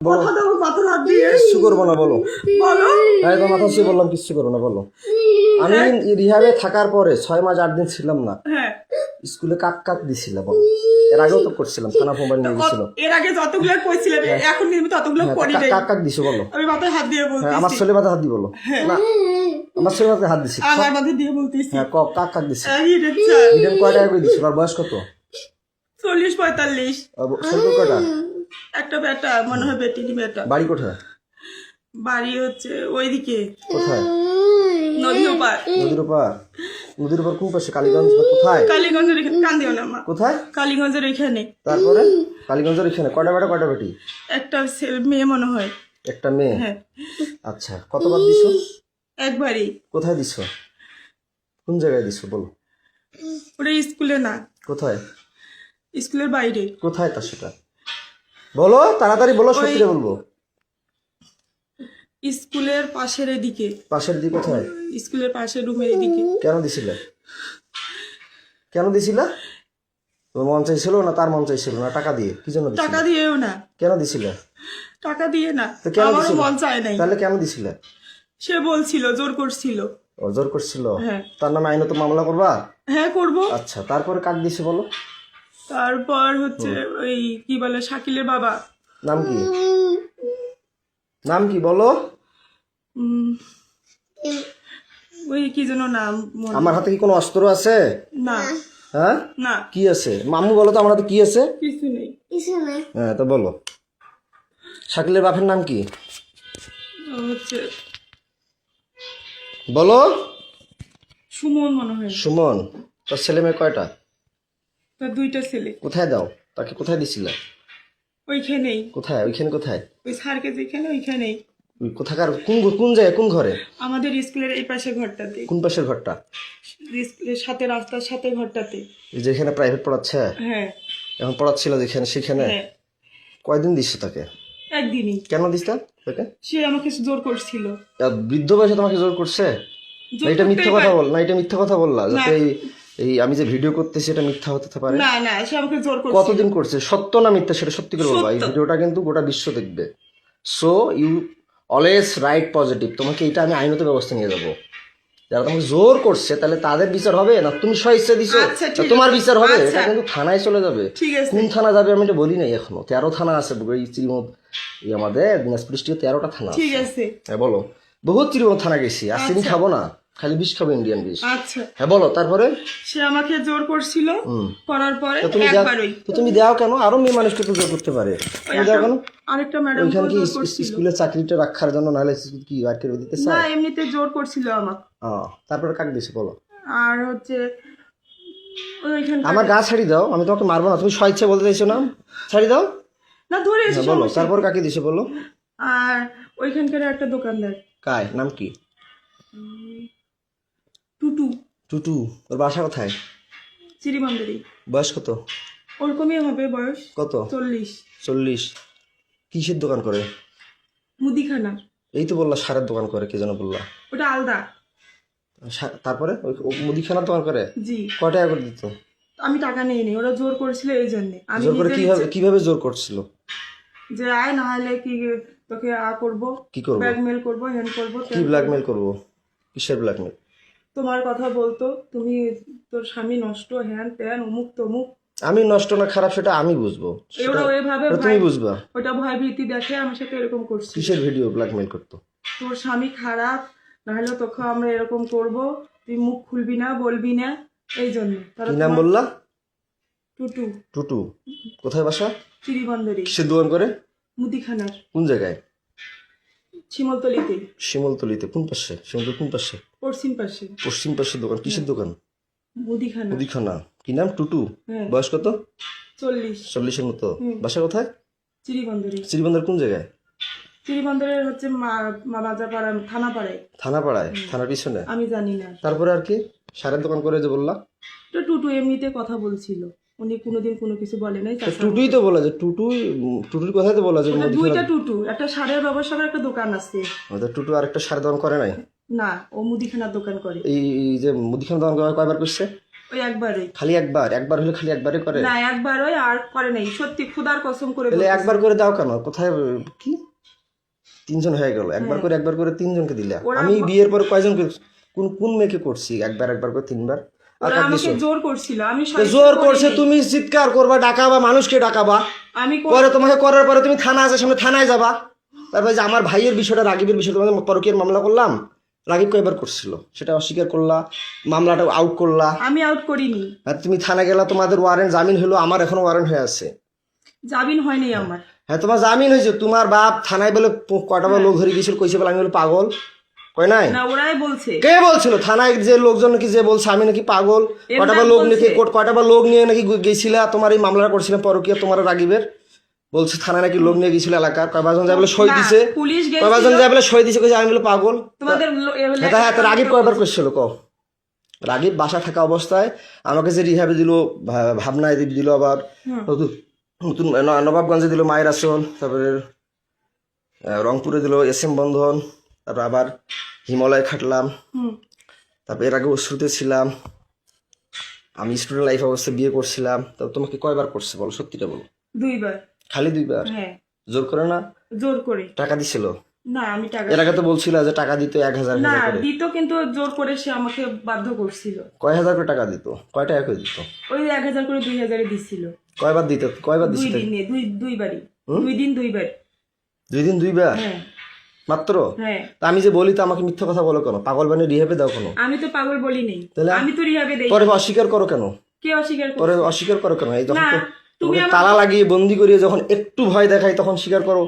বলো কথা দাও মাথার হাত দিয়ে কিচ্ছু করবো না বলো বলো হ্যাঁ তো মাথা ছুঁয়ে বললাম কিচ্ছু করবো না বলো আমি রিহাবে থাকার পরে 6 মাস 8 দিন ছিলাম না হ্যাঁ স্কুলে কাক কাক দিছিল বলো এর আগেও তো করছিলাম থানা মোবাইল নিয়ে গেছিল এর আগে যতগুলো কইছিলাম এখন কিন্তু ততগুলো করি নাই কাক কাক দিছো বলো আমি মাথায় হাত দিয়ে হ্যাঁ আমার বলতেছি ছেলে মাথা হাত দি বলো না আমার ছেলে মাথায় হাত দিছি আমার মাথায় দিয়ে বলতেছি হ্যাঁ কাক কাক দিছি এই রে চা ইডেন কয় টাকা করে দিছিল আর বয়স কত 40-45 ছেলে কয়টা একটা বেটা মনে হয় বেটিনি বেটা বাড়ি কোথায় বাড়ি হচ্ছে ওইদিকে কোথায় নদীর ওপার নদীর উপর কোন পাশে কালীগঞ্জ না কোথায় কালীগঞ্জের এখানে কান্দিও না মা কোথায় কালীগঞ্জের এখানে তারপরে কালীগঞ্জের এখানে কয়টা বেটা কয়টা বেটি একটা মেয়ে মনে হয় একটা মেয়ে হ্যাঁ আচ্ছা কতবার দিছো একবারই কোথায় দিছো কোন জায়গায় দিছো বলো ওটা স্কুলে না কোথায় স্কুলের বাইরে কোথায় তা সেটা বলো তাড়াতাড়ি বলো সত্যি বলবো স্কুলের পাশের এদিকে পাশের দিকে কোথায় স্কুলের পাশের রুমের এদিকে কেন দিছিলে কেন দিছিলা তোর মন চাইছিল না তার মন চাইছিল না টাকা দিয়ে কি জন্য দিছিলে? টাকা দিয়েও না কেন দিছিলে টাকা দিয়ে না তো কেন আমারও দিছিলে? মন চায় নাই তাহলে কেন দিছিলে সে বলছিল জোর করছিল ও জোর করছিল হ্যাঁ তার নামে আইনত মামলা করবা হ্যাঁ করব আচ্ছা তারপরে কাক দিছে বলো তারপর হচ্ছে ওই কি বলে শাকিলের বাবা নাম কি নাম কি বলো উম, ওই কি যেন নাম মনে- আমার হাতে কি কোনো অস্ত্র আছে না হ্যাঁ না কি আছে মামু বলো তো আমার হাতে কি আছে কিছু নেই হ্যাঁ তো বলো শাকিলের বাপের নাম কি ও হচ্ছে বলো সুমন মনে হয় সুমন তোর ছেলে মেয়ে কয়টা তার দুইটা ছেলে কোথায় দাও তাকে কোথায় দিছিলে ওইখানেই কোথায় ওইখানে কোথায় ওই স্যারকে যেখানে ওইখানেই ওই কোথাকার কোন জায়গায় কোন ঘরে আমাদের স্কুলের এই পাশে ঘরটাতে কোন পাশের ঘরটা স্কুলের সাথে রাস্তার সাথে ঘরটাতে এই যেখানে প্রাইভেট পড়াচ্ছে হ্যাঁ এখন পড়াচ্ছিল যেখানে সেখানে হ্যাঁ কয়দিন দিচ্ছে তাকে একদিনই কেন দিচ্ছে তাকে সে আমাকে জোর করছিল বৃদ্ধ বয়সে তোমাকে জোর করছে জোর না এটা করতেই মিথ্যা কথা পারে। বল না এটা মিথ্যা কথা বললা যাতে এই আমি যে ভিডিও করতেছি এটা মিথ্যা হতে পারে না না সে আমাকে জোর করছিল কতদিন করছে সত্য না মিথ্যা সেটা সত্যি করে বলবা এই সত্য। ভিডিওটা কিন্তু গোটা বিশ্ব দেখবে so you always write positive তোমাকে এটা আমি আইনত ব্যবস্থা নিয়ে যাবো যারা তোমাকে জোর করছে তাহলে তাদের বিচার হবে না তুমি স্বেচ্ছা দিছো আচ্ছা, না ঠিক তোমার আছে। বিচার হবে আচ্ছা। এটা কিন্তু থানায় চলে যাবে ঠিক আছে কোন থানা যাবে আমি এটা বলি নাই এখনো 13 থানা আছে এই শ্রীমদ এই আমাদের দিনাজপুর ডিস্ট্রিক্টে 13টা থানা আছে ঠিক আছে হ্যাঁ বলো বহুত শ্রীমদ থানা গেছি আর চিনি আচ্ছা। খাবো না খালি বিষ খাবো ইন্ডিয়ান বিষ আচ্ছা হ্যাঁ বলো তারপরে সে আমাকে জোর করছিল করার পরে তো তুমি দাও একবারই তো তুমি দাও কেন আরো মেয়ে মানুষকে তো জোর করতে পারে তুমি দাও কেন আরেকটা ম্যাডাম ওইখানে কি জোর করছিল স্কুলের চাকরিটা রাখার জন্য নাহলে কি আর কেউ দিতে না চায় এমনিতে জোর করছিল আমাকে তারপরে কাক দিছে বলো আর হচ্ছে ওইখানে আমার গা ছাড়ি দাও আমি তোমাকে মারবো না তুমি স্বেচ্ছা বলতে চাইছো না ছাড়ি দাও না ধরে এসে হ্যাঁ, বলো তারপর কাকে দিছে বলো আর ওইখানকার একটা দোকানদার কায় নাম কি টুটু টুটু ওর বাসা কোথায় চিরিমান্দারি বয়স কত ওরকমই হবে বয়স কত 40 40 কিসের দোকান করে মুদিখানা এই তো বললা সারের দোকান করে কে যেন বললা ওটা আলাদা তারপরে ও মুদিখানার দোকান করে জি কয় টাকা করে দিত আমি টাকা নিয়ে নি ওরা জোর করেছিল এই জন্য আমি জোর করে নিজের কিভাবে কিভাবে জোর করছিল যে আয় না হলে কি তোকে করবো কি করবো ব্ল্যাকমেল করবো হ্যান করবো কি ব্ল্যাকমেল করবো কিসের ব্ল্যাকমেল তোমার কথা বলতো তুমি তোর স্বামী নষ্ট হ্যান ত্যান অমুক তমুক আমি নষ্ট না খারাপ সেটা আমি বুঝবো ওরা ওইভাবে সেটা তুমি বুঝবা ওটা ভয় ভীতি দেখে আমার সাথে এরকম করছি কিসের ভিডিও ব্ল্যাকমেল করতো তোর স্বামী খারাপ নাহলে তোকে আমরা এরকম করব তুই মুখ খুলবি না বলবি না এই জন্য কি নাম বললা টুটু টুটু কোথায় বাসা চিরিবন্দরি কিসের দোকান করে মুদিখানার কোন জায়গায় শিমলতলিতে শিমলতলিতে কোন পাশে শিমলতলি কোন পাশে পশ্চিম পাশে পশ্চিম পাশের দোকান কিসের দোকান মুদিখানা মুদিখানা কি নাম টুটু হ্যাঁ বয়স কত 40 40-এর মতো বাসা কোথায় চিরিবন্দরি শ্রীবন্দর কোন জায়গায় চিরিবন্দরের হচ্ছে বাজারপাড়া থানাপাড়ায় থানার পিছনে আমি জানি না তারপরে আর কি সারের দোকান করে যে বললা তো টুটু এমনিতে কথা বলছিল উনি কোনোদিন কোনো কিছু বলে নাই তো টুটুই তো বলা যে টুটুর কথাই তো বলা যে ওটা দুইটা টুটু একটা সারের ব্যবসার একটা দোকান আছে টুটু আরেকটা সারের দোকান করে নাই না ও মুদিখানার দোকান করে এই যে মুদিখানা দোকান কয়বার করছে ওই একবারই। খালি একবার হলে খালি একবারই করে? না একবারই, আর করে নাই, সত্যি খুদার কসম করে তাহলে বলতেছি। একবার করে দাও কেন? কোথায় কি 3 জন হয়ে গেল, একবার করে 3 জনকে দিলে। আমি বিয়ের পর কয়জন কোন কোন মেয়েকে করছি একবার করে 3 বার? আর ওরা কার আমাকে দিছো? জোর করছিল, আমি জোর করছে, তুমি চিৎকার করবা, ডাকাবা, মানুষকে ডাকাবা, আমি পরে তোমাকে করার পরে তুমি থানা আছে সামনে, থানায় যাবা। তারপরে যে আমার ভাইয়ের বিষয়টা, রাগিবের বিষয়টা, তোমাদের পরকীয়ার মামলা করলাম, রাগিব কয়বার করছিল সেটা অস্বীকার করলা, মামলাটা আউট করলা। আমি আউট করিনি। আর তুমি থানা গেলা, তোমাদের ওয়ারেন্ট জামিন হলো, আমার এখনো ওয়ারেন্ট হয়ে আছে। জামিন হয়নি আমার। হ্যাঁ তোমার জামিন হয়েছে, তোমার বাপ থানায় বলে কয়টা বার লোক ধরে গেছিল, কইছে বলে আমি বলে পাগল, কয় নাই? না ওরাই বলছে। কে বলছিল? থানায় যে লোকজন নাকি যে বলছে আমি নাকি পাগল, কয়টা বার লোক নাকি কয়টা বার লোক নিয়ে নাকি গেছিলা, তোমার এই মামলাটা করছিলাম পরকীয়া, তোমার রাগিবের বলছে থানায় নাকি লোক নিয়ে গেছিল এলাকার, কয়বার যায় বলে সই দিছে, পুলিশ কয়বার যায় বলে সই দিছে, কইছে আমি বলে পাগল। তোমাদের হ্যাঁ তো রাগিব কয়বার করছিল ক? রাগিব বাসা থাকা অবস্থায় আমাকে যে রিহাবে দিল, ভাবনায় দিল, আবার নতুন নবাবগঞ্জে দিল মায়ের আসল, তারপরে রংপুরে দিল SM বন্ধন, তারপর আবার হিমালয় খাটলাম, তারপর এর আগে অশ্রুতে ছিলাম, আমি স্টুডেন্ট লাইফ অবস্থায় বিয়ে করছিলাম। তো তোমাকে কয়বার করছে বলো, সত্যিটা বলো। 2 বার। খালি 2 বার? হ্যাঁ। জোর করে না? জোর করে। টাকা দিছিল? না আমি টাকা, এর আগে তো বলছিল যে টাকা দিত 1000 না করে। দিত, কিন্তু জোর করে সে আমাকে বাধ্য করছিল। কয় হাজার করে টাকা দিত? কয় টাকা করে দিত? ওই 1000 করে 2000 দিছিল। কয়বার দিত? কয়বার 2 দিছিল? দিনে, দুই বারই। 2 দিন 2 বার। 2 দিন 2 বার হ্যাঁ মাত্র? হ্যাঁ। তা আমি যে বলি তো আমাকে মিথ্যা কথা বলো কেন? পাগল বানিয়ে রিহাবে দাও কেন? আমি তো পাগল বলি নাই, তাহলে আমি তো রিহাবে দেই। পরে অস্বীকার করো কেন? কে অস্বীকার করে? পরে অস্বীকার করো কেন? এই যখন না, তুমি তোমাকে তালা লাগিয়ে বন্দি করিয়ে যখন একটু ভয় দেখাই তখন স্বীকার করো।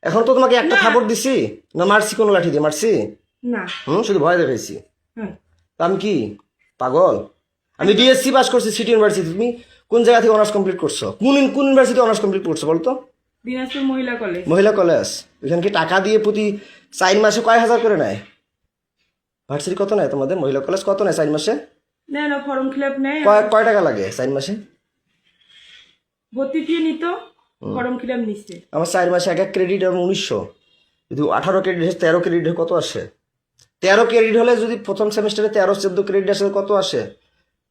এখন তো তোমাকে একটা থাপড় দিছি না, মারছি কোনো লাঠি দিয়ে মারছি? না। শুধু ভয় দেখাইছি। হ্যাঁ। তা আমি কি পাগল? আমি BSc পাস করছি সিটি ইউনিভার্সিটি। তুমি কোন জায়গা থেকে অনার্স কমপ্লিট করছো? কোন ইউনিভার্সিটি অনার্স কমপ্লিট করছো বলতো? দিনাজপুর মহিলা কলেজ। মহিলা কলেজ। ওইখানে কি টাকা দিয়ে প্রতি 4 মাসে কয় হাজার করে নেয়? ভার্সিটি কত নেয় তোমাদের? মহিলা কলেজ কত নেয় 4 মাসে? না ফর্ম ফিল আপ নেয়। কয় টাকা লাগে 4 মাসে? ভর্তি ফি নিত, ফর্ম ফিল আপ নিচ্ছে। আমার 4 মাসে এক ক্রেডিট এবং 1900, যদি 18 ক্রেডিট 13 ক্রেডিট কত আসে? 13 ক্রেডিট হলে যদি প্রথম সেমিস্টারে 13-14 ক্রেডিট আসে কত আসে?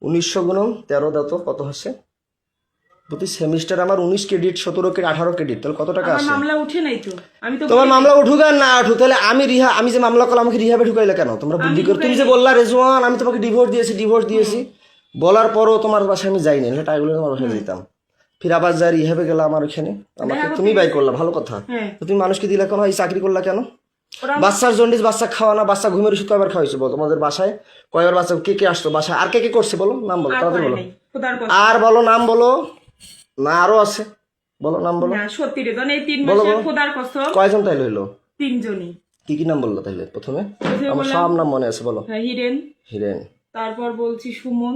1900 গুণন 13 দাও তো কত আসে? প্রতি সেমিস্টার আমার 19 ক্রেডিট, 17 ক্রেডিট, 18 ক্রেডিট, তাহলে কত টাকা আমার আসে? মামলা উঠে নাই তো, আমি তো তোমার মামলা উঠুক আর না উঠুক, তাহলে আমি যে মামলা করলাম আমাকে রিহাবে ঢুকাইলে কেন? তোমরা বুদ্ধি করে তুমি যে বললা রেজওয়ান আমি তোমাকে ডিভোর্স দিয়েছি, বলার পরও তোমার বাসায় আমি যাইনি, না টাইগুলো তোমার বাসায় যেতাম, ফির আবার যা রিহাবে গেলাম আমার ওখানে, আমাকে তুমি বাই করলা, ভালো কথা। তো তুমি মানুষকে দিলা কেন? এই চাকরি করলা কেন? বাচ্চার জন্ডিস, বাচ্চা খাওয়ানা, বাচ্চা ঘুমের ওষুধ কয়বার খাওয়াইছো বলো? তোমাদের বাসায় কয়বার বাচ্চা, কে আসতো বাসায়? আর কে করছে বলো? নাম বলো তাড়াতাড়ি বলো, আর বলো নাম বলো, না আরো আছে, বলো নাম বলো। না সত্যি রে, এই 3 মাসে খোদার কসম। কয়জন তাইলে হইলো? 3 জনই। কি নাম বললো তাইলে প্রথমে? আমার সব নাম মনে আছে, বলো। হিরেন, তারপর বলছি সুমন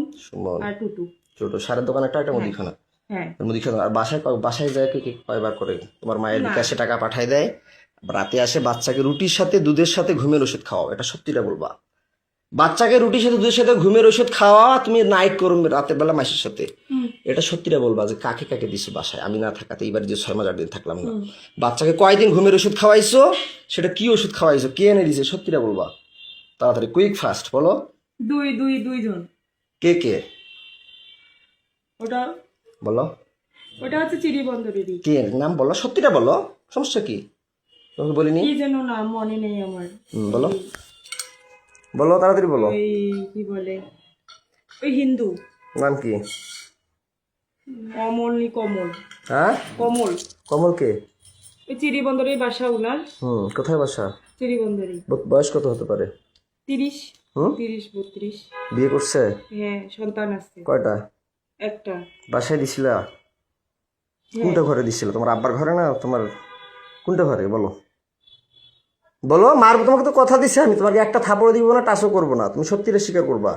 আর টুটু। ছোট সারের দোকান একটা মুদিখানা। হ্যাঁ মুদিখানা। আর বাসায় যায় কি কয়বার করে? তোমার মায়ের বিকাশে টাকা পাঠায় দেয়, রাতে আসে বাচ্চাকে রুটির সাথে দুধের সাথে ঘুমের ওষুধ খাওয়াও, এটা সত্যিটা বলবা। বাচ্চাকে রুটির সাথে দুধের সাথে ঘুমের ওষুধ খাওয়া, তুমি নাইট করো রাতের বেলা মাসের সাথে, এটা সত্যিটা বলবা যে কাকে দিছো বাসায় আমি না থাকাতে? এইবার যে 6 মাস 8 দিন থাকলাম না, বাচ্চাকে কয়দিন ঘুমের ওষুধ খাওয়াইছো? সেটা কি ওষুধ খাওয়াইছো? কে এনে দিছে? সত্যিটা বলবা তাড়াতাড়ি, কুইক ফাস্ট বলো। 2 জন। কে? ওটা হচ্ছে চিড়িবন্দরেরই। কে নাম বলো, সত্যিটা বলো, সমস্যা কি? তোমাকে বলিনি কি যেন নাম মনে নেই আমার। বলো তাড়াতাড়ি বলো। ওই কি বলে, ওই হিন্দু নাম কি? কমল। হ্যাঁ কমল কে? ওই চিড়িবন্দরের বাসা উনার। কোথায় বাসা? চিড়িবন্দরে। বয়স কত হতে পারে? 30-32। বিয়ে করছে? হ্যাঁ সন্তান আছে। কয়টা? একটা। বাসায় দিছিলা? কোনটা ঘরে দিছিল? তোমার আব্বার ঘরে না তোমার কোনটা ঘরে বলো? মারবো তোমাকে তো কথা দিছে আমি, তোমাকে একটা থাপড় দিব না, টাচও করবো না, তুমি সত্যিটা স্বীকার করবা,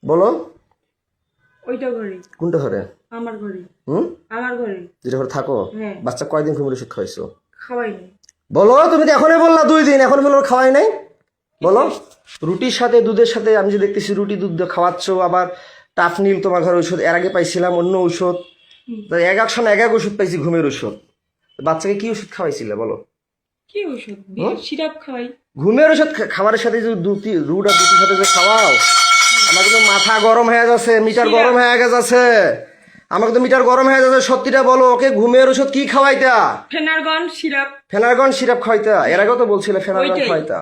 বলো। ওইটা ঘরে। কোনটা ঘরে? আমার ঘরে। আমার ঘরে। যেটা ঘরে থাকো? বাচ্চা কয়দিন ঘুমের ওষুধ খাওয়াইছো? খাওয়াইনি। বলো, তুমি তো এখনই বললা 2 দিন, এখন বলো খাওয়াই নাই, বলো। রুটির সাথে দুধের সাথে আমি যে দেখতেছি রুটি দুধ খাওয়াচ্ছ, আবার টাফনিল তোমার ঘরে ওষুধ, এর আগে পাইছিলাম অন্য ঔষধ, এক সময় এক ওষুধ পাইছি ঘুমের ওষুধ। বাচ্চাকে কি ওষুধ খাওয়াইছিলে বলো? কি ওষুধ? সিরাপ খাওয়াই। ঘুমের ওষুধ খাবারের সাথে যে রুট আর দুটির সাথে যে খাওয়াও, আমার কিন্তু মাথা গরম হয়ে যাচ্ছে, মিটার গরম হয়ে গেছে। আমার কিন্তু মিটার গরম হয়ে যাচ্ছে, সত্যিটা বলো। ওকে ঘুমের ওষুধ কি খাওয়াইতা? Phenergan syrup. ফেনারগন সিরাপ খাওয়াইতা? এর আগেও তো বলছিলে ফেনারগন ওইটাই। খাওয়াইতা।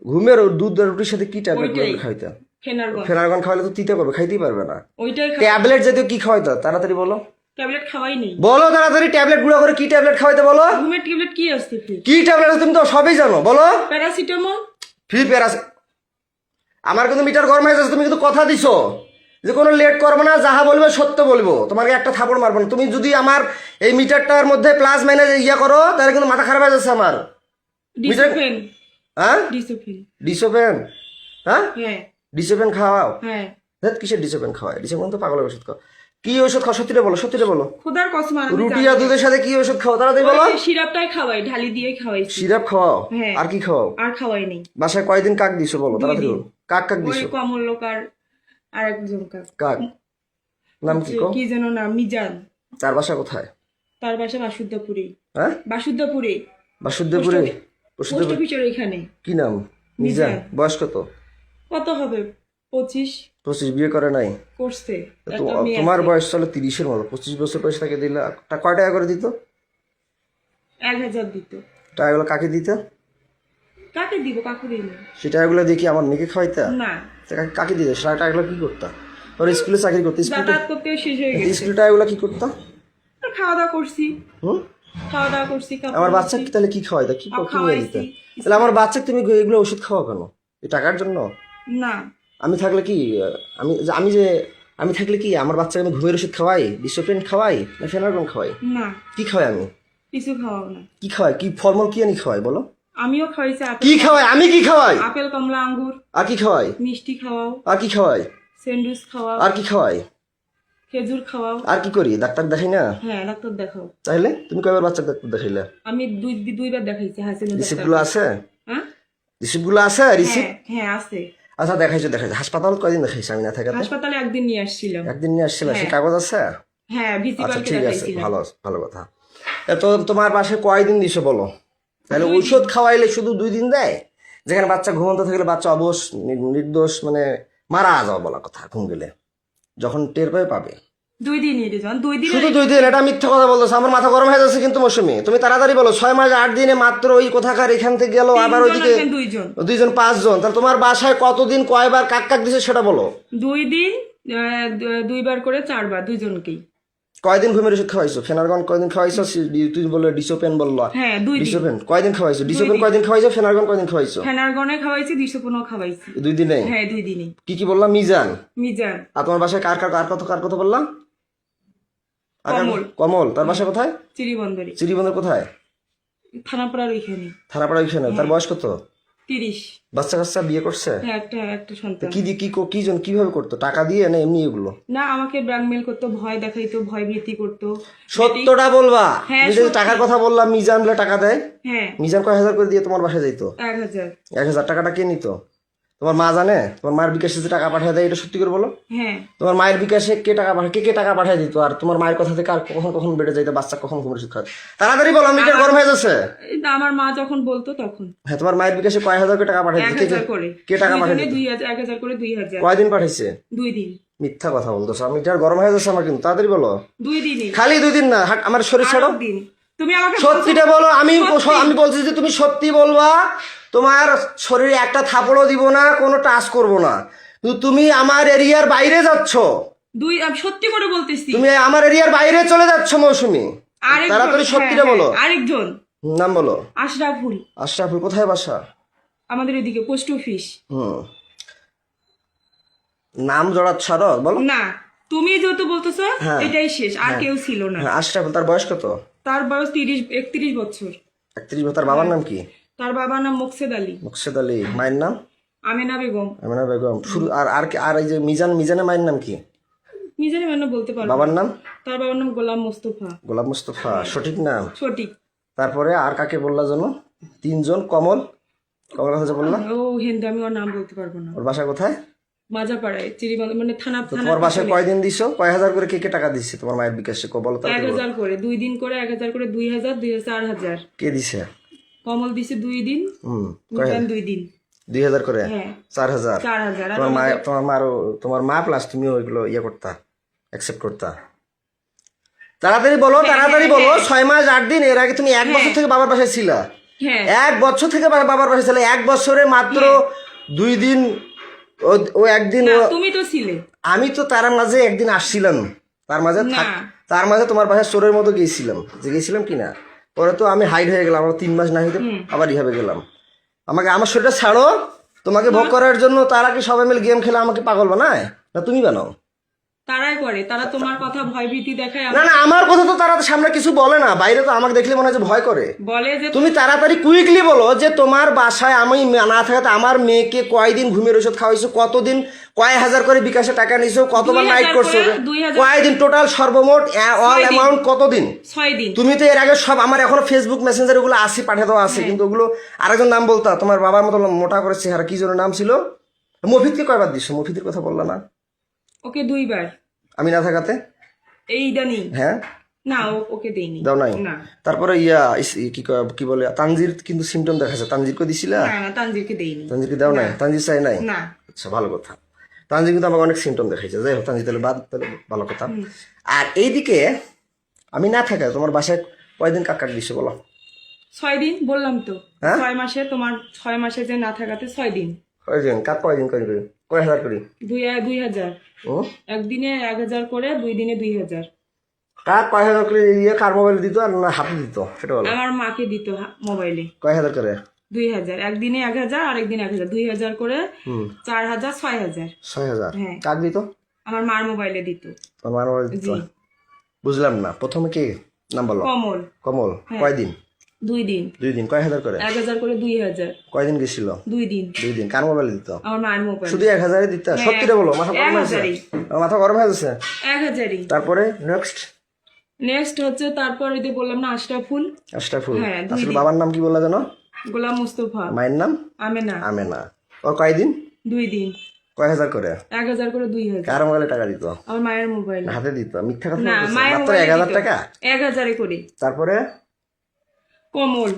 ঘুমের দুধ আর রুটির সাথে কি ট্যাবলেট ওইটাই। খাওয়াইতা? ফেনারগন ফেনারগন খাওয়াইলে তো তিতে করবে, খাইতেই পারবে না। ওইটাই ট্যাবলেট জাতীয় কি খাওয়াইতা? তাড়াতাড়ি বলো, ট্যাবলেট খাওয়াই নেই। বলো তাড়াতাড়ি। ট্যাবলেট গুঁড়া করে কি ট্যাবলেট খাওয়াইতে বলো? ঘুমের ট্যাবলেট কি আসছে ফির? কি ট্যাবলেট আছে তুমি তো সবই জানো, বলো। প্যারাসিটামল। ফ্রি প্যারাস। আমার কিন্তু মিটার গরম হয়ে যাচ্ছে, তুমি কিন্তু কথা দিছো যে কোনো লেট করবো না, যাহা বলবে সত্য বলবো, তোমাকে একটা থাপড় মারবো না। তুমি যদি আমার এই মিটারটার মধ্যে প্লাস মাইনাস ইয়া করো, তাহলে কিন্তু মাথা খারাপ হয়ে যাচ্ছে আমার। ডিসোফেন। হ্যাঁ, ডিসোফেন। ডিসোপেন। হ্যাঁ, হ্যাঁ ডিসোপেন খাওয়াও? হ্যাঁ। দেখ কিসের ডিসোপেন খাওয়ায়? ডিসোপেন তো পাগলের ওষুধ খাও। কি ওষুধ খাও? সত্যিটা বলো, সত্যিটা বলো। খোদার কসম আমি রুটি জানি আর না। দুধের সাথে কি ওষুধ খাও? তাড়াতাড়ি বলো। ওই সিরাপটাই খাওয়াই, ঢালি দিয়ে খাওয়াইছি। সিরাপ খাওয়াও? হ্যাঁ। আর কি খাওয়াও? আর খাওয়াই নেই। বাসায় কয়দিন কাক দিছো বলো, তাড়াতাড়ি বলো। কাক কাক ওই দিছো? কমলকার আর একজন কাক। কাক নাম কি কও? কি যেন নাম, মিজান। তার বাসা কোথায়? তার বাসা বাসুদ্ধপুরে। হ্যাঁ, বাসুদ্ধপুরে। বাসুদেবপুরে। পোস্ট বাসুদেবপুর অফিসের এখানে। কি নাম? মিজান। বয়স কত? কত হবে? 25। 25। বিয়ে করে নাই? করছে। তো একটা মেয়ে তোমার আছে। বয়স চলো 30-এর মতো। 25 বছর বয়স তাকে দিলে কয় টাকা করে দিত? 1000 দিত। টাকাগুলো কাকে দিত? কাকে দিব? কাকু দিল সেই টাকাগুলো দিয়ে কি আমার মেয়েকে খাওয়াইতা? না। তা কাকে দিত? সেই টাকাগুলো কি করতা? ওর স্কুলে চাকরি করতে, স্কুলে যাতায়াত করতে শেষ হয়ে গেছে। স্কুলে টাকাগুলো কি করতা? আর খাওয়া দাওয়া করছি। হুম, খাওয়া দাওয়া করছি। কাপড় আমার বাচ্চা ধুচ্ছি। তাহলে কি খাওয়াইতা? কি আর কিনে দিতা? খাওয়াইছি। তাহলে আমার বাচ্চাকে তুমি এগুলো ওষুধ খাওয়া কেন? এই টাকার জন্য? না। আমি থাকলে কি, আমি আমি যে আমি থাকলে কি আমার বাচ্চাকে আমি ঘুমের ওষুধ খাওয়াই, ডিসোপেন খাওয়াই, না ফেনারগন খাওয়াই? না, কি খাওয়াই আমি? কিছু খাওয়াও না। কি খাওয়াই? কি ফলমূল কি আনি খাওয়াই বলো? আমিও খাওয়াইছি কি খাওয়াই? আমি কি খাওয়াই? আপেল, কমলা, আঙ্গুর। আর কি খাওয়াই? মিষ্টি খাওয়াও। আর কি খাওয়াই? স্যান্ডউইচ খাওয়াও। আর কি খাওয়াই? খেজুর খাওয়াও। আর কি করি? ডাক্তার দেখাই না? হ্যাঁ, ডাক্তার দেখাও। তাহলে তুমি কয়বার বাচ্চা ডাক্তার দেখাইলে? আমি দুইবার দেখাইছি হাসিনা রিসিপ্ট ডাক্তার। গুলো আছে? হ্যাঁ রিসিপ্ট গুলো আছে? রিসিপ্ট? হ্যাঁ হ্যাঁ আছে। আচ্ছা, দেখাইছো দেখাইছো। হাসপাতাল কয়দিন দেখাইছো আমি না থাকাতে? হাসপাতালে একদিন নিয়ে আসছিলাম। একদিন নিয়ে আসছিল, সে কাগজ আছে? হ্যাঁ, আচ্ছা ভিসিপালকে ঠিক আছে, দেখাইছিলাম। ভালো কথা। তো তোমার পাশে কয়দিন দিছো বলো? তাহলে ঔষধ খাওয়াইলে শুধু 2 দিন দেয়? যেখানে বাচ্চা ঘুমন্ত থাকলে বাচ্চা অবশ নির্দোষ মানে মারা যাওয়া বলা কথা, ঘুম গেলে যখন টের পাবে। 2 দিনই রে জন, 2 দিন। শুধু 2 দিন? এটা মিথ্যা কথা বলতেছে। আমার মাথা গরম হয়ে যাচ্ছে কিন্তু মৌসুমি। তুমি তাড়াতাড়ি বলো। 6 মাস 8 দিনে মাত্র ওই কোথাকার এখান থেকে গেল, আবার ওইদিকে 2জন। 2জন 5 জন। তাহলে তোমার বাসায় কতদিন কয়বার কাক কাক দিছে সেটা বলো। 2 দিন, 2 বার করে 4 বার, 2জনকেই। কয়দিন ঘুমের ওষুধ খাওয়াইছো? ফেনারগন কয়দিন খাওয়াইছো? তুই বললো ডিসোপেন বললো। হ্যাঁ 2 দিন। ডিসোপেন কয়দিন খাওয়াইছো? ডিসোপেন কয়দিন খাওয়াইছো? ফেনারগন কয়দিন খাওয়াইছো? ফেনারগনে খাওয়াইছি, 215 খাওয়াইছি। 2 দিনে? হ্যাঁ 2 দিনই। কি কি বললাম? মিজান। মিজান। আর তোমার বাসায় কার কথা বললাম? কমল। কমল। তার বাসা কোথায়? চিরিবন্দরে। চিরিবন্দর কোথায়? থানাপাড়ার ওইখানে। থানাপাড়া ওইখানে। তার বয়স কত? 30। বাচ্চা কাচ্চা বিয়ে করছে? হ্যাঁ, একটা সন্তান। কি দিয়ে কি জন কিভাবে করতো? টাকা দিয়ে না এমনি এগুলো? না, আমাকে ব্ল্যাকমেল করতো, ভয় দেখাইতো, ভয় ভীতি করতো। সত্যটা বলবা। হ্যাঁ, তুমি যে সত্যি। টাকার কথা বললাম, মিজান বলে টাকা দেয়। হ্যাঁ, মিজান কয় হাজার করে দিয়ে তোমার বাসায় যাইতো? 1000। 1000 টাকাটা কে নিত? তোমার মা জানে? তোমার মায়ের বিকাশে যে টাকা পাঠিয়ে দেয়, এটা সত্যি করে বলো। হ্যাঁ, তোমার মায়ের বিকাশে কে টাকা পাঠায়? কে টাকা পাঠিয়ে দিত? আর তোমার মায়ের কথা থেকে আর কখন বেড়ে যাইতো বাচ্চা, কখন ঘুমের ওষুধ খাওয়াতে? তাড়াতাড়ি বলো, আমি গরম হয়ে যাচ্ছে। এই তো আমার মা যখন বলতো তখন। হ্যাঁ, তোমার মায়ের বিকাশে কয় হাজার করে টাকা পাঠিয়ে দিত? 1000 করে। কে টাকা পাঠিয়ে দিত? 1000 করে 2000। কয়দিন পাঠাইছে? 2 দিন। মিথ্যা কথা বলতেছো। আমি এটা গরম হয়ে যাচ্ছে আমার কিন্তু। তাড়াতাড়ি বলো। 2 দিনই। খালি 2 দিন না, আমার শরীর ছাড়ো। 8 দিন। তুমি আমাকে সত্যিটা বলো। আমি বলছি যে তুমি সত্যি বলবা। তোমার শরীরে একটা থাপড়ও দিব না, কোনো টাচ করব না। কিন্তু তুমি আমার এরিয়ার বাইরে যাচ্ছ। আমি সত্যি করে বলতেছি। তুমি আমার এরিয়ার বাইরে চলে যাচ্ছ মৌসুমি। আরেকজন। তাড়াতাড়ি সত্যিটা বলো। আরেকজন নাম বলো। আশরাফুল। আশরাফুল কোথায় বাসা? আমাদের ওইদিকে পোস্ট অফিস। নাম জড়াত ছাড়ো, বলো। না, তুমি যেহেতু বলতেছো হ্যাঁ। এটাই শেষ, আর কেউ ছিল না। হ্যাঁ, আশরাফুল। তার বয়স কত? তার বয়স 31 বছর। 31 বছর। তার বাবার নাম কি? তার বাবার নাম মোকসেদ আলী। মুকসেদ আলী। মায়ের নাম? আমেনা বেগম। আমিনা বেগম। শুরু আর এই যে মিজানের মায়ের নাম কি? নিজের মানে বলতে পারবো। বাবার নাম? তার বাবার নাম গোলাম মোস্তফা। গোলাম মুস্তফা। সঠিক নাম? সঠিক। তারপরে আর কাকে বললা জানো? 3 জন। কমল কথা যে বললা, ও হিন্দু, আমি ওর নাম বলতে পারবো না। ওর বাসা কোথায়? মাজাপাড়ায়, চিরিবন্দর, মানে থানা। তোমার বাসায় কয়দিন দিছো? কয় হাজার করে কে টাকা দিচ্ছে তোমার মায়ের বিকাশে? বলো তো। 1000 করে 2 দিন করে, 1000 করে 2000, 4000। কে দিছে? কমল দিছে 2 দিন, হুম। মিজান 2 দিন। 2000 করে হ্যাঁ 4000 4,000 আর তোমার মা প্লাস তুমিও ওইগুলো ইয়ে করতা অ্যাকসেপ্ট করতা তাড়াতাড়ি বলো তাড়াতাড়ি বলো 6 মাস 8 দিন এর আগে তুমি 1 বছর থেকে বাবার বাসায় ছিলা হ্যাঁ 1 বছর থেকে বাবার বাসায় ছিলে 1 বছরে মাত্র 2 দিন ও একদিন না, তুমি তো ছিলে আমি তো তার মাঝে একদিন আসছিলাম তার মাঝে না। তার মাঝে তোমার বাসায় চোরের মতো গিয়েছিলাম যে গেছিলাম কিনা পরে তো আমি হাইড হয়ে গেলাম আমার 3 মাস না হইতে আবার রিহাবে গেলাম আমাকে আমার শরীরটা ছাড়ো তোমাকে ভোগ করার জন্য তারা কি সবাই মিলে গেম খেলে আমাকে পাগল বানায় না তুমি বানাও তারাই করে, তারা তোমার কথা ভয়ভীতি দেখায়, না না আমার কথা তো তারা সামনে কিছু বলে না বাইরে তো আমাকে দেখলে মনে হয় যে ভয় করে বলে যে তুমি তাড়াতাড়ি কুইকলি বলো যে তোমার বাসায় আমি না থাকাতে আমার মেয়েকে কয়দিন ঘুমের ওষুধ খাওয়াইছো কতদিন কয় হাজার করে বিকাশে টাকা নিছো কতবার 2000 নাইট করছো করে, 2000 কয়দিন টোটাল সর্বমোট অল অ্যামাউন্ট কতদিন 6 দিন। তুমি তো এর আগে সব আমার এখনো ফেসবুক মেসেঞ্জার ওগুলো আসি পাঠিয়ে দেওয়া আছে কিন্তু ওগুলো আরেকজন নাম বলতা তোমার বাবার মতো মোটা করে চেহারা কি যেন নাম ছিল মফিদকে কয়বার দিছো মফিদের কথা বললা না ওকে 2 বার আমি না থাকাতে এইটা নেই হ্যাঁ না ওকে দেইনি দাও নাই না তারপরে কি বলে তানজির কিন্তু সিমটম দেখাচ্ছে তানজিরকে দিছিলা না না তানজিরকে দেইনি তানজিরকে দাও নাই তানজির চাই নাই না আচ্ছা ভালো কথা তানজির কিন্তু আমাকে অনেক সিমটম দেখাইছে যাই হোক তানজির তাহলে বাদ তাহলে ভালো কথা আর এইদিকে আমি না থাকা তোমার বাসায় কয়দিন কাক দিছো বলো 6 দিন বললাম তো হ্যাঁ? 6 মাসে তোমার 6 মাসে যে না থাকাতে 6 দিন কয়দিন কাক কয়দিন কয় করি কয় হাজার করি 2000 ও একদিনে 1000 করে 2 দিনে 2000 কাক কয় হাজার করে ইয়ে কার মোবাইল দিত আর না হাতে দিত সেটা বলো আমার মাকে দিত মোবাইলে কয় হাজার করে 2000 একদিনে 1000 আর একদিন 1000 2000 করে 4000 6000 6000 হ্যাঁ। কাক দিত আমার মার মোবাইলে দিত তোমার মোবাইল দিত জি বুঝলাম না প্রথমে কি নাম বলো কমল কমল কয়দিন 2 দিন 2 দিন কয় হাজার করে 1000 করে 2000 কয়দিন গেছিল 2 দিন 2 দিন কার মোবাইল দিত আমার মার মোবাইল শুধু 1000 দিত সত্যিটা বলো মাথা গরম হয়েছে 1000 আমার মাথা গরম হয়ে যাচ্ছে 1000ই তারপরে নেক্সট নেক্সট হচ্ছে তারপর ওই যে বললাম না আশরাফুল আশরাফুল হ্যাঁ, 2 আসলে বাবার নাম কি বললা জানো গোলাম মুস্তফা মায়ের নাম আমেনা আমেনা ওর কয়দিন 2 দিন কয় হাজার করে 1000 করে 2000 কার মোবাইলে টাকা দিত আমার মায়ের মোবাইল হাতে দিত মিথ্যা কথা না বলতেছে। মায়ের মাত্র মোবাইল 1000 টাকা 1000 করে তারপরে কমল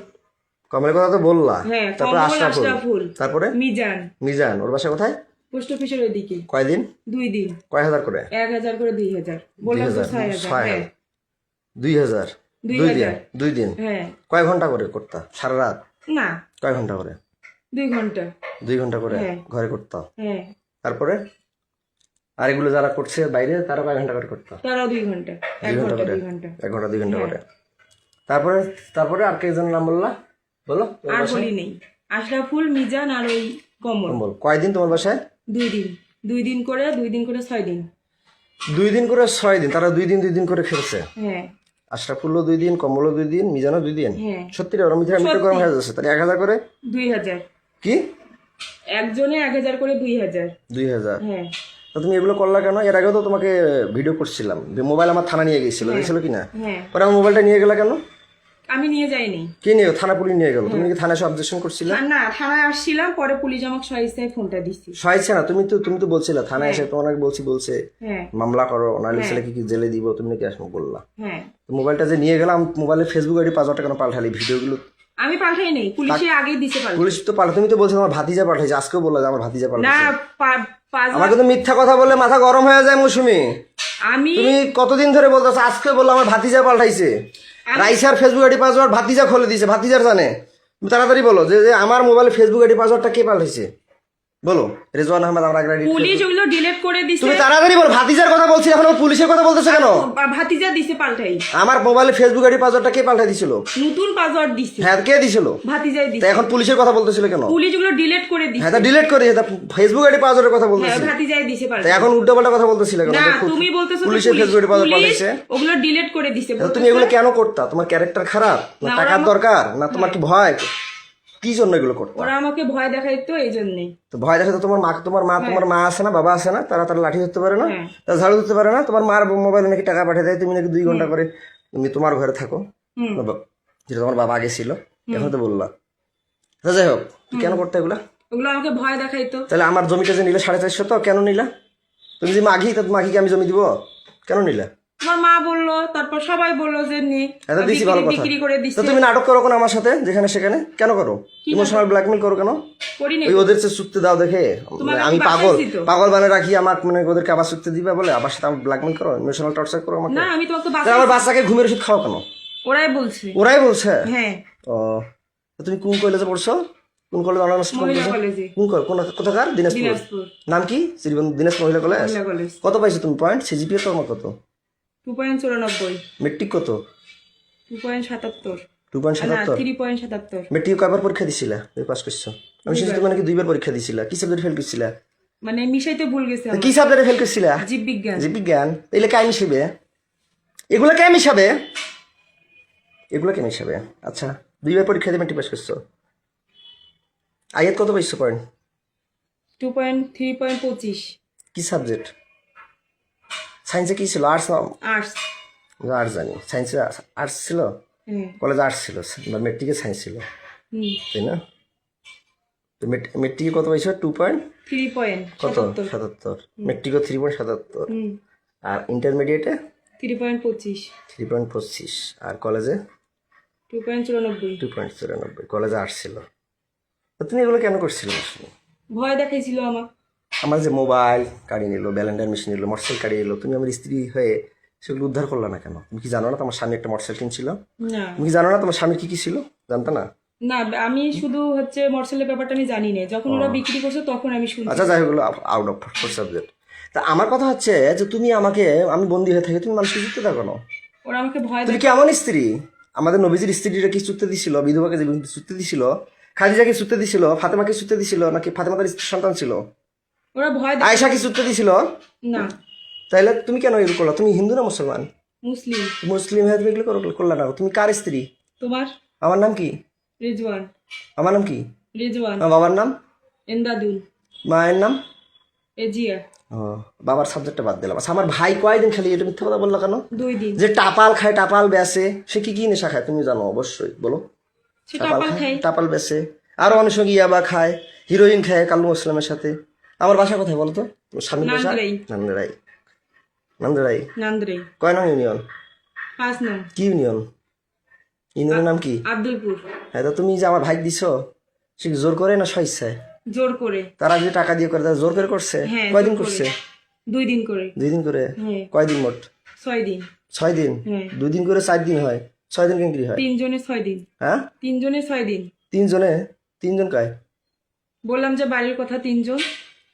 কমলের কথা তো বললা হ্যাঁ তারপরে কমল আশরাফুল আশরাফুল তারপরে মিজান মিজান ওর বাসা কোথায় পোস্ট অফিসের ওইদিকে কয়দিন 2 দিন কয় হাজার করে 1000 করে 2000 বললাম তো 6000 হ্যাঁ 2000 2 দিন 2 দিন হ্যাঁ কয় ঘন্টা করে করতা সারা রাত না কয় ঘন্টা করে 2 ঘন্টা 2 ঘন্টা করে হ্যাঁ। ঘরে করতা হ্যাঁ তারপরে আর এগুলো যারা করছে বাইরে তারা কয় ঘন্টা করে করতা তারাও 2 ঘন্টা 1 2 ঘন্টা ঘন্টা করে 2 ঘন্টা 1 ঘন্টা 2 ঘন্টা করে তারপরে তারপরে আর কেজনের নাম বললা বলো আর বলি নেই আশরাফুল মিজান আর ওই কমল বল কয়দিন তোমার বাসায় 2 দিন 2 দিন করে 6 দিন 2 দিন করে 6 দিন তারা 2 দিন করে খেলছে হ্যাঁ আশরাফুল্লো 2 দিন কমলও 2 দিন মিজানও 2 দিন হ্যাঁ সত্যি রে ওরা মিথ্যা গরম হয়ে যাচ্ছে তাহলে 1000 করে 2000 কি একজনে 1000 করে 2000 2000 হ্যাঁ তো তুমি এগুলো করলা কেন এর আগে তো তোমাকে ভিডিও করছিলাম মোবাইল আমার থানা নিয়ে গেছিল গেছিল কিনা হ্যাঁ পরে আমার মোবাইলটা নিয়ে গেলা কেন আমি নিয়ে যাইনি কি নিয়ে থানা পুলিশ নিয়ে গেল তুমি কি থানায় সব অবজেকশন করছিলে না থানায় আসছিলাম পরে পুলিশ আমাকে সহিস্তায় ফোনটা দিছি সহায়ছে না তুমি তো বলছিলে থানায় এসে তোমাকে বলছে হ্যাঁ মামলা করো নাহলে ছেলেকে কি জেলে দিব তুমি নাকি আসবো বললা হ্যাঁ তো মোবাইলটা যে নিয়ে গেলাম মোবাইলে ফেসবুক আইডি 5000 টাকা পাল্টালি ভিডিওগুলো আমি পাঠাই নেই পুলিশে আগেই দিছে পাল্টা পুলিশ তো পাল্টা তুমি তো বলছো আমার ভাতিজা পাঠাইছে আজকেও বললা যে আমার ভাতিজা না পাল্টাইছে পাঁচ আমার কিন্তু মিথ্যা কথা বললে মাথা গরম হয়ে যায় মৌসুমি আমি তুমি কতদিন ধরে বলতেছো আজকে বললো আমার ভাতিজা পাল্টাইছে রাইসার ফেসবুক আইডি পাসওয়ার্ড ভাতিজা খুলে দিয়েছে ভাতিজার জানে তুমি তাড়াতাড়ি বলো যে আমার মোবাইলে ফেসবুক আইডি পাসওয়ার্ডটা কে পাল্টাইছে বলো রেজওয়ান আহমেদ আমার আগে পুলিশ ওগুলো ডিলিট করে দিছে তুমি তাড়াতাড়ি বলো ভাতিজার কথা বলছি এখন পুলিশের কথা বলতেছো কেন ভাতিজা দিছে পাল্টাই আমার মোবাইলে ফেসবুক আইডি পাসওয়ার্ডটা কে পাল্টাই দিছিল নতুন পাসওয়ার্ড দিছে হ্যাঁ কে দিছিল ভাতিজাই তা দিছে এখন পুলিশের কথা বলতেছিল কেন পুলিশ ওগুলো ডিলিট করে দিছে হ্যাঁ তা ডিলিট করে তা ফেসবুক আইডি পাসওয়ার্ডের কথা হ্যাঁ বলতেছি ভাতিজাই দিছে তা পাল্টা এখন উল্টোপাল্টা কথা বলতেছিল কেন না যে তুমি বলতেছো তো পুলিশের ফেসবুক আইডি পাসওয়ার্ড পুলিশ পাল্টাইছে ওগুলো ডিলিট করে দিছে তা তুমি এগুলো কেন করতা তোমার ক্যারেক্টার খারাপ না না, টাকার দরকার না তোমার কি ভয় কি জন্য এগুলো করতা ওরা আমাকে ভয় দেখাইতো এই জন্যই তো ভয় দেখে তো তোমার মা আছে না বাবা আছে না তারা লাঠি ধরতে পারে না হ্যাঁ। তারা ঝাড়ু ধরতে পারে না তোমার মার মোবাইলে নাকি টাকা পাঠিয়ে দেয় তুমি নাকি 2 ঘন্টা করে তুমি তোমার ঘরে থাকো হুম। যেটা তোমার বাবা আগে ছিল এখন তো বললা তা যাই হোক তুমি কেন করতে এগুলা ওগুলো আমাকে ভয় দেখাইতো তাহলে আমার জমিটা যে নিলে 450 তো কেন নিলা তুমি যে মাঘি তা মাঘিকে আমি জমি দিব কেন নিলা তোমার মা বললো, তারপর সবাই বললো যে নে এটা দিছি ভালো কথা। বিক্রি করে তো দিচ্ছে। তুমি নাটক করো কেন আমার সাথে যেখানে সেখানে কেন করো? ইমোশনাল ব্ল্যাকমেল করো কেন? করি না ওই ওদের চেয়ে চুক্তি দাও দেখে তোমাকে আমি আমি পাগল বাসায় দিত। পাগল বানিয়ে রাখি আমার, মানে ওদেরকে আবার চুক্তি দিবে বলে আবার সাথে আমার ব্ল্যাকমেল করো, ইমোশনাল টর্চার করো আমাকে। না, আমি তোমাকে তাহলে বাসায়, আমার বাচ্চাকে ঘুমের ওষুধ খাও কেন? ওরাই বলছে। ওরাই বলছে? হ্যাঁ, ও, তো তুমি কোন কলেজে পড়ছো? কোন কলেজ অনার্স মহিলা কলেজে, কোথাকার? দিনাজপুর। দিনাজপুর নাম কি? শ্রীবন্ধু দিনাজপুর মহিলা কলেজ। মহিলা কলেজ। কত পাইছো তুমি পয়েন্ট? সিজিপিএ তোমার কত? 2.94, মেট্রিক কত? 2.77, 2.77। 3.77। মেট্রিক কয়বার পরীক্ষা দিছিলা? তুমি পাস করছো? আমি শুনছি তুমি নাকি 2বার পরীক্ষা দিছিলা। কি সাবজেক্ট ফেল করছিলা? মানে মিশাইতে ভুল গেছে তো আমার। কি সাবজেক্টে ফেল করছিলা? জীববিজ্ঞান। জীববিজ্ঞান। এগুলো কে মিশাবে? এগুলো কে মিশাবে? এগুলো কে মিশাবে? আচ্ছা, 2বার পরীক্ষা দিয়ে মেট্রিক পাস করছো। আয়াত কত পাইছো পয়েন্ট? 3.25। কি সাবজেক্ট? সায়েন্সে কি ছিল? আর্টস? আর্টস। আর্টস জানি। সায়েন্সে আর্টস ছিল? হ্যাঁ। কলেজে আর্টস ছিল, মেট্রিকে সায়েন্স ছিল, হুম। তাই না? তো মেট্রিকে কত পাইছো? 2 পয়েন্ট 3. কত? 77। মেট্রিকও 3.77। হুম। আর ইন্টারমিডিয়েটে 3.25। 3.25। আর কলেজে 2.94। 2.94। কলেজে আর্টস ছিল। তো তুমি এগুলো কেন করছিলে? ভয় দেখাইছিল আমার। আমার যে মোবাইল কাড়িয়ে নিল, ব্যালেন্ডার মেশিন নিল, মোটরসাইকেল কাড়িয়ে নিল, তুমি আমার স্ত্রী হয়ে সেগুলো উদ্ধার করলা না কেন? তুমি কি জানো না তোমার স্বামী একটা মোটরসাইকেল কিনছিল? না তুমি কি জানো না তোমার স্বামীর কি কি ছিল? জানতো না? না, আমি শুধু হচ্ছে মোটরসাইকেলের ব্যাপারটা আমি জানি না, যখন ওরা বিক্রি করছে তখন আমি শুনছি। আচ্ছা, যাই হোক, আউট অফ সাবজেক্ট। তা আমার কথা হচ্ছে যে তুমি আমাকে, আমি বন্দী হয়ে থাকি, তুমি মানুষকে চুক্তি দাও কেন? ওরা আমাকে ভয় তুমি কেমন স্ত্রী? আমাদের নবীজির স্ত্রীরা কি চুক্তি দিছিল? বিধবাকে যে চুক্তি দিছিল, খাদিজাকে চুক্তি দিছিল, ফাতেমাকে চুক্তি দিছিল, নাকি ফাতেমা তার সন্তান ছিল? ওরা ভয় আয়েশা কি চুক্তি দিছিল? না। তাইলে তুমি কেন এগুলো করলা? তুমি হিন্দু না মুসলমান? মুসলিম। মুসলিম হয়ে তুমি এগুলো করলা না। তুমি কার স্ত্রী? তোমার? আমার নাম কি? রেজওয়ান। আমার নাম কি? রেজওয়ান। আমার বাবার নাম? এন্দাদুল। মায়ের নাম? এজিয়া। ও, বাবার সাবজেক্টটা বাদ দিলাম। আচ্ছা, আমার ভাই কয়দিন খালি এটা মিথ্যা কথা বললো কেন? 2 দিন। যে টাপাল খায়, টাপাল বেচে, সে কি কি নেশা খায় তুমি জানো অবশ্যই, বলো। সে টাপাল খাই। টাপাল বেচে, আরো অনেক সঙ্গে ইয়াবা খায়, হিরোইন খায় কালু মুসলামের সাথে। আমার বাসা কোথায় বলো তো? স্বামীর বাসা নান্দ্রাই। নান্দ্রাই। নান্দ্রাই নান্দ্রাই। কয় নং ইউনিয়ন? 5 নং। কি ইউনিয়ন? ইউনিয়নের নাম কি? আব্দুলপুর। হ্যাঁ, তো তুমি যে আমার ভাই দিছো, সে কি জোর করে না স্বেচ্ছায়? জোর করে। তারা যে টাকা দিয়ে করে, তারা জোর করে করছে? হ্যাঁ, কয়দিন জোর করে। করছে? 2 দিন করে। 2 দিন করে? হ্যাঁ। কয়দিন মোট? 6 দিন। 6 দিন? হ্যাঁ। 2 দিন করে 4 দিন হয়, 6 দিন কেন হয়? 3 জনে 6 দিন। হ্যাঁ, 3 জনে 6 দিন। 3 জনে? 3 জন কায়? বললাম যে বাড়ির কথা 3 জন।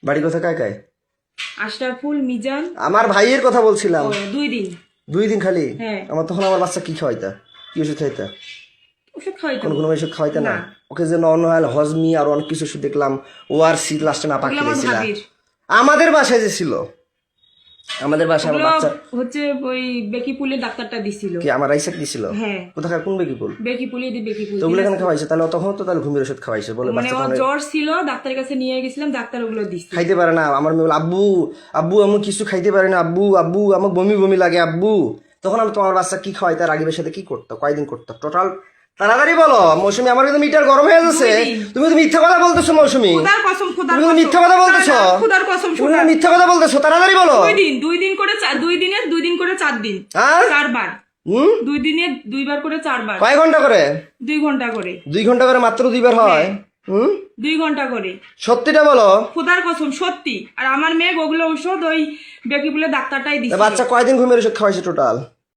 বাড়ি কথা কায় কায়? আশরাফুল, মিজান। আমার ভাইয়ের কথা বলছিলাম। 2 দিন। 2 দিন খালি? হ্যাঁ। আমার তখন আমার বাচ্চা কি খাওয়াইতা? কি ওষুধ খাইতা? ওষুধ খাওয়াইতো। কোনো ওষুধ খাওয়াইতা না? না। ওকে যে নর্মাল হজমি আর অনেক কিছু ওষুধ দেখলাম, ওআরসি লাস্টে না পাকিয়ে ওগুলো আমার দিয়েছিলাম। ভাবির। আমাদের বাসায় যে ছিল, আমাদের বাসায় আমার ওগুলো বাচ্চা হচ্ছে ওই বেকিপুলের ডাক্তারটা দিছিল। কি আমার রাইসাক দিছিল? হ্যাঁ। কোথাকার কোন বেকিপুল? বেকিপুলে দি বেকিপুল। তো ওগুলো কেন খাওয়াইছে? তাহলে তখন তো তাহলে ঘুমের ওষুধ খাওয়াইছে বলে মানে বাচ্চা ওর তখন জ্বর ছিল, ডাক্তারের কাছে নিয়ে গেছিলাম, ডাক্তার ওগুলো দিচ্ছে। খাইতে পারে না। আমার মেয়ে বলে, আব্বু আব্বু আমি কিছু খাইতে পারি না, আব্বু আব্বু আমার বমি বমি লাগে আব্বু। তখন আমি তোমার বাচ্চা কি খাওয়াইতে, রাগিবের সাথে কি করতো, কয়দিন করতো টোটাল? তাড়াতাড়ি বলো মৌসুমী, আমার কিন্তু মিটার গরম হয়ে যাচ্ছে। 2 দিন। তুমি তো মিথ্যা কথা বলতেছো মৌসুমী, খোদার কসম, খোদার তুমি কসম। মিথ্যা কথা বলতেছো। না, না, খোদার কসম, তুমি শোনা। মিথ্যা কথা বলতেছো, তাড়াতাড়ি বলো। 2 দিন, 2 দিন করে 2 দিনে 2 দিন করে 4 দিন। হ্যাঁ? 4 বার। 2 দিনে 2 বার করে 4 বার। কয় ঘন্টা করে? 2 ঘন্টা করে। 2 ঘন্টা করে মাত্র 2 বার হয়? 2 ঘন্টা করে। সত্যিটা বলো। খোদার কসম সত্যি। আর আমার মেয়ে ওগুলো ঔষধ ওই বেকিপুলের ডাক্তারটাই দিচ্ছে। বাচ্চা কয়দিন ঘুমের ওষুধ খাওয়াইছে টোটাল?